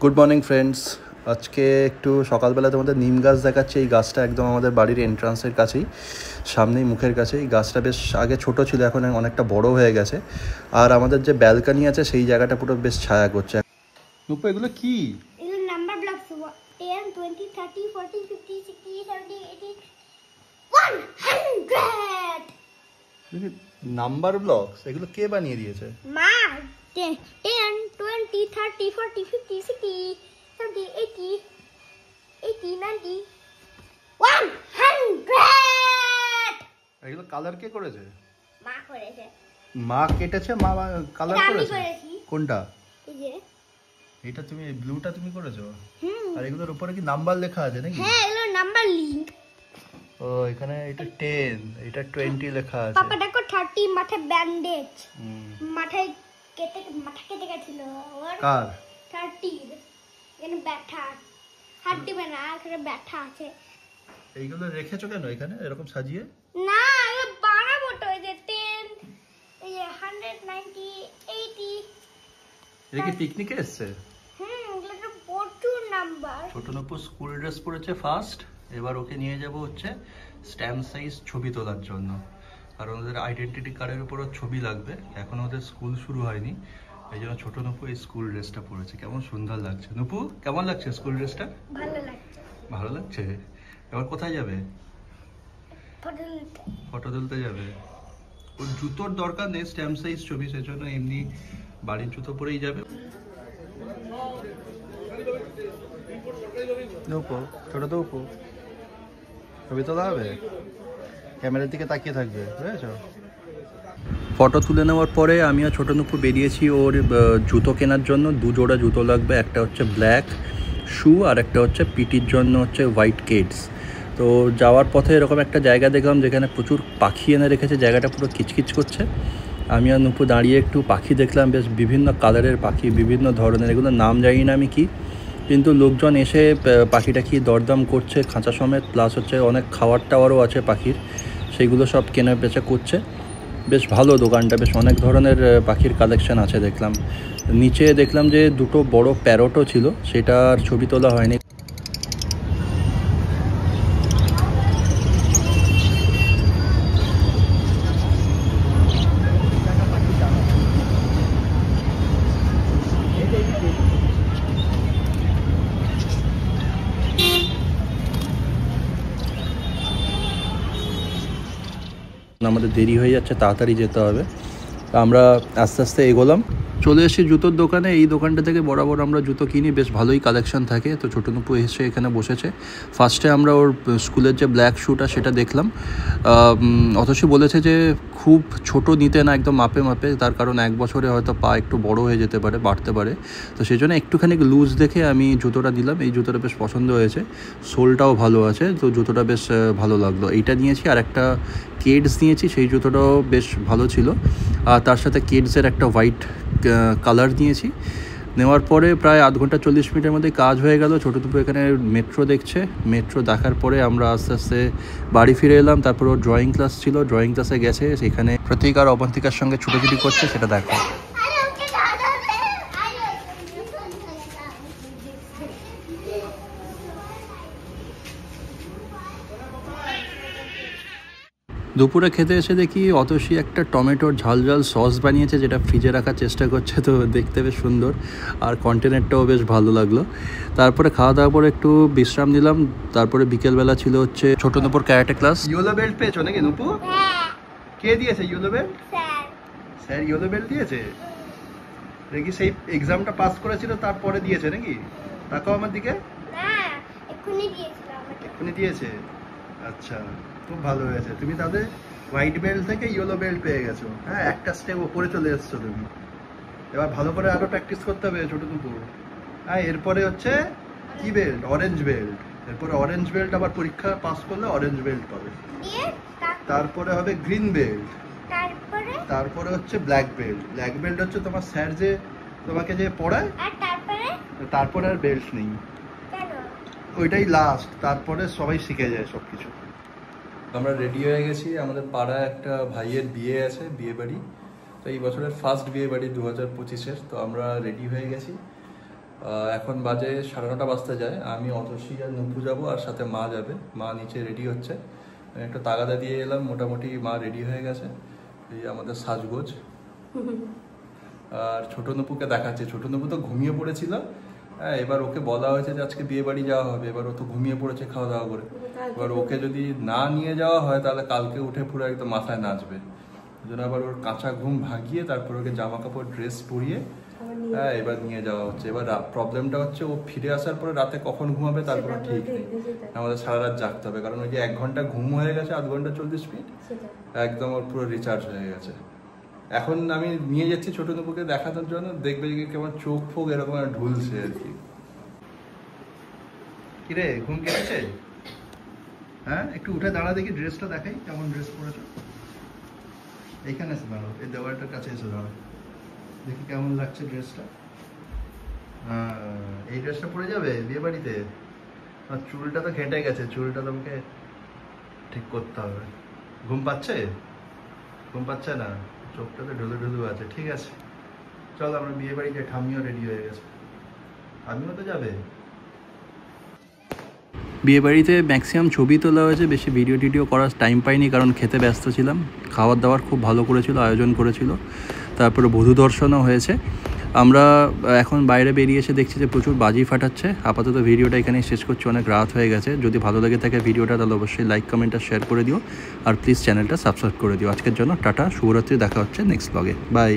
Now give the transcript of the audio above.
Good morning friends. আজকে একটু সকালবেলা তোমাদের নিম গাছ দেখাচ্ছে। এই গাছটা একদম আমাদের বাড়ির এন্ট্রান্সের কাছেই, সামনেই মুখের কাছে। এই গাছটা বেশ আগে ছোট ছিল, এখন অনেকটা বড় হয়ে গেছে। আর আমাদের যে ব্যালকানি আছে সেই জায়গাটা পুরো বেশ ছায়া করছে। রূপা, এগুলো কি? এগুলো নাম্বার ব্লকস 10 20 30 40 50 60 70 80 100। নাম্বার ব্লকস, এগুলো কে বানিয়ে দিয়েছে? মা। 10 20 30 40 50 60 70 80 80 90 100। এগুলো কালার কে করেছে? মা করেছে। মা কেটেছে, মা কালার করেছে? কোনটা? এই যে এটা তুমি, ব্লুটা তুমি করেছো? আর এগুলোর উপরে কি নাম্বার লেখা আছে নাকি? হ্যাঁ, এগুলো নাম্বার লিংক। ও, এখানে এটা 10, এটা 20 লেখা আছে। পাপা দেখো 30 মাথায় ব্যান্ডেজ, মাথায় মাথা কেটে গেছিল ওর। কার? 30 এখানে ব্যথা, হাত দিবে না, এখানে ব্যথা আছে। এইগুলো রেখেছো কেন এখানে এরকম সাজিয়ে? না, এগুলো বানাবো তো। এই যে 10, এই যে 100 90 80। এটা কি পিকনিকে এসেছে? এগুলো তো প্রচুর নাম্বার। ছোট নপুর স্কুল ড্রেস পরেছে ফার্স্ট। এবার ওকে নিয়ে যাব হচ্ছে স্ট্যাম্প সাইজ ছবি তোলার জন্য, কারণ ওদের আইডেন্টিটি কার্ডের উপরও ছবি লাগবে। এখন ওদের স্কুল শুরু হয়নি, এই জন্য ছোট নপু এই স্কুল ড্রেসটা পরেছে। কেমন সুন্দর লাগছে নপু, কেমন লাগছে স্কুল ড্রেসটা? ভালো লাগছে। ভালো লাগছে। এবার কোথায় যাবে? ফটো তুলতে যাবে। ওর জুতোর দরকার নেই, স্ট্যাম্প সাইজ ছবি, সেজন্য এমনি বাড়ির জুতো পরেই যাবে। ছোট তো উপু ছবি তোলা হবে, ক্যামেরার দিকে তাকিয়ে থাকবে, বুঝেছো? ফটো তুলে নেওয়ার পরে আমি আর ছোট নুপু বেরিয়েছি ওর জুতো কেনার জন্য। দু জোড়া জুতো লাগবে, একটা হচ্ছে ব্ল্যাক শু আর একটা হচ্ছে পিটির জন্য হচ্ছে হোয়াইট কেডস। তো যাওয়ার পথে এরকম একটা জায়গা দেখলাম যেখানে প্রচুর পাখি এনে রেখেছে, জায়গাটা পুরো কিচকিচ করছে। আমি আর নুপু দাঁড়িয়ে একটু পাখি দেখলাম, বেশ বিভিন্ন কালারের পাখি, বিভিন্ন ধরনের। এগুলো নাম জানি না আমি কি, কিন্তু লোকজন এসে পাখিটা কি দরদাম করছে খাঁচা সমেত, প্লাস হচ্ছে অনেক খাওয়ার টাওয়ারও আছে পাখির, সেইগুলো সব কেনা বেচা করছে। বেশ ভালো দোকানটা, বেশ অনেক ধরনের পাখির কালেকশন আছে দেখলাম। নিচে দেখলাম যে দুটো বড় প্যারটও ছিল, সেটার ছবি তোলা হয়নি। আমাদের দেরি হয়ে যাচ্ছে, তাড়াতাড়ি যেতে হবে। আমরা আস্তে আস্তে এগোলাম, চলে এসেছি জুতোর দোকানে। এই দোকানটা থেকে বরাবর আমরা জুতো কিনি, বেশ ভালোই কালেকশন থাকে। তো ছোটো নুপু এসে এখানে বসেছে। ফার্স্টে আমরা ওর স্কুলের যে ব্ল্যাক শ্যুটা সেটা দেখলাম। অথচ বলেছে যে খুব ছোট নিতে না, একদম মাপে মাপে, তার কারণ 1 বছরে হয়তো পা একটু বড় হয়ে যেতে পারে, বাড়তে পারে। তো সেই জন্য একটুখানি লুজ দেখে আমি জুতোটা দিলাম। এই জুতোটা বেশ পছন্দ হয়েছে, সোলটাও ভালো আছে, তো জুতোটা বেশ ভালো লাগলো। এইটা নিয়েছি, আর একটা কেডস নিয়েছি, সেই জুতোটাও বেশ ভালো ছিল। আর তার সাথে কেডসের একটা হোয়াইট কালার নিয়েছি। নেওয়ার পরে প্রায় আধ ঘন্টা 40 মিনিটের মধ্যে কাজ হয়ে গেল। ছোটো টুপু এখানে মেট্রো দেখছে। মেট্রো দেখার পরে আমরা আস্তে আস্তে বাড়ি ফিরে এলাম। তারপর ওর ড্রয়িং ক্লাস ছিল, ড্রয়িং ক্লাসে গেছে, সেখানে প্রতীক আর অবন্তিকার সঙ্গে ছুটোছুটি করছে, সেটা দেখো। দুপুরে খেতে এসে দেখি অতসী একটা টমেটোর ঝাল ঝাল সস বানিয়েছে, যেটা ফ্রিজে রাখার চেষ্টা করছে। তো দেখতে বেশ সুন্দর, আর কন্টেনারটাও বেশ ভালো লাগলো। তারপরে খাওয়া দাওয়ার পরে একটু বিশ্রাম নিলাম। তারপরে বিকেলবেলা ছিল হচ্ছে ছোট নুপুর ক্যারাটে ক্লাস। ইয়েলো বেল্ট পেয়েছো নাকি নুপু? কে দিয়েছে yellow belt? Sir yellow belt দিয়েছে নাকি? সেই এক্সামটা পাস করেছিল তারপরে দিয়েছে নাকি? তাকাও আমার দিকে। এক্ষুনি দিয়েছে? আচ্ছা, খুব ভালো হয়েছে। তুমি তাহলে হোয়াইট বেল্ট থেকে ইয়েলো বেল্ট পেয়ে গেছো। হ্যাঁ, একটা স্টেপ ওপরে চলে এসছো তুমি। এবার ভালো করে আরো প্র্যাকটিস করতে হবে ছোট দুপুর। হ্যাঁ, এরপরে হচ্ছে কি বেল্ট? Orange belt. এরপরে অরেঞ্জ বেল্ট আবার পরীক্ষা পাস করলে অরেঞ্জ বেল্ট পাবে। তারপরে হবে গ্রিন বেল্ট। তারপরে হচ্ছে ব্ল্যাক বেল্ট। ব্ল্যাক বেল্ট হচ্ছে তোমার স্যার যে তোমাকে যে পড়ায়, তারপরে আর বেল্ট নেই, ওইটাই লাস্ট। তারপরে সবাই শিখে যায় সবকিছু। আমরা রেডি হয়ে গেছি। আমাদের পাড়ায় একটা ভাইয়ের বিয়ে আছে, বিয়ে বাড়ি। তো এই বছরের ফার্স্ট বিয়ে বাড়ি 2025-এর। তো আমরা রেডি হয়ে গেছি। এখন বাজে 9:30 বাজতে যায়। আমি অতসী আর নুপু যাবো, আর সাথে মা যাবে। মা নিচে রেডি হচ্ছে, আমি একটু তাগাদা দিয়ে এলাম, মোটামুটি মা রেডি হয়ে গেছে। এই আমাদের সাজগোজ। আর ছোট নুপুকে দেখাচ্ছে, ছোট নুপু তো ঘুমিয়ে পড়েছিল। হ্যাঁ, এবার ওকে বলা হয়েছে যে আজকে বিয়ে বাড়ি যাওয়া হবে, এবার ও তো ঘুমিয়ে পড়েছে খাওয়া দাওয়া করে। এবার ওকে যদি না নিয়ে যাওয়া হয় তাহলে কালকে উঠে পুরো একদম মাথায় নাচবে। ওই জন্য আবার ওর কাঁচা ঘুম ভাগিয়ে তারপর ওকে জামা কাপড় ড্রেস পরিয়ে হ্যাঁ এবার নিয়ে যাওয়া হচ্ছে। এবার প্রবলেমটা হচ্ছে ও ফিরে আসার পরে রাতে কখন ঘুমাবে তারপরে ঠিক নেই। আমাদের সারা রাত জাগতে হবে, কারণ ওই যে 1 ঘন্টা ঘুম হয়ে গেছে, 0.5 ঘন্টা 40 মিনিট, একদম ওর পুরো রিচার্জ হয়ে গেছে। এখন আমি নিয়ে যাচ্ছি ছোট নুপুকে দেখানোর জন্য, দেখবে যে কেমন চোখ ফোক এরকম ঢুলছে আর কি। কিরে ঘুম কেটেছে? হ্যাঁ, একটু উঠে দাঁড়া দেখি, ড্রেসটা দেখাই কেমন ড্রেস পরেছো। এইখানে এসে দাঁড়াও, এই দেওয়ালটার কাছে এসে দাঁড়াও, দেখি কেমন লাগছে ড্রেসটা। হ্যাঁ, এই ড্রেসটা পরে যাবে বিয়ে বাড়িতে? আর চুলটা তো ঘেঁটে গেছে, চুলটা তোমাকে ঠিক করতে হবে। ঘুম পাচ্ছে? ঘুম পাচ্ছে না, চোখটা তো ঢুলু ঢুলু আছে। ঠিক আছে, চল আমরা বিয়ে বাড়ি যাই, ঠাম্মিও রেডি হয়ে গেছে। আমিও তো যাবে। বিয়ে বাড়িতে ম্যাক্সিমাম ছবি তোলা হয়েছে, বেশি ভিডিও টিডিও করার টাইম পাইনি, কারণ খেতে ব্যস্ত ছিলাম। খাবার দাবার খুব ভালো করেছিল, আয়োজন করেছিল। তারপরে বধূ দর্শনও হয়েছে। আমরা এখন বাইরে বেরিয়ে এসে দেখছি যে প্রচুর বাজি ফাটাচ্ছে। আপাতত ভিডিওটা এখানে শেষ করছি, অনেক রাত হয়ে গেছে। যদি ভালো লেগে থাকে ভিডিওটা তাহলে অবশ্যই লাইক কমেন্ট আর শেয়ার করে দিও, আর প্লিজ চ্যানেলটা সাবস্ক্রাইব করে দিও। আজকের জন্য টাটা, শুভরাত্রি, দেখা হচ্ছে নেক্সট ব্লগে, বাই।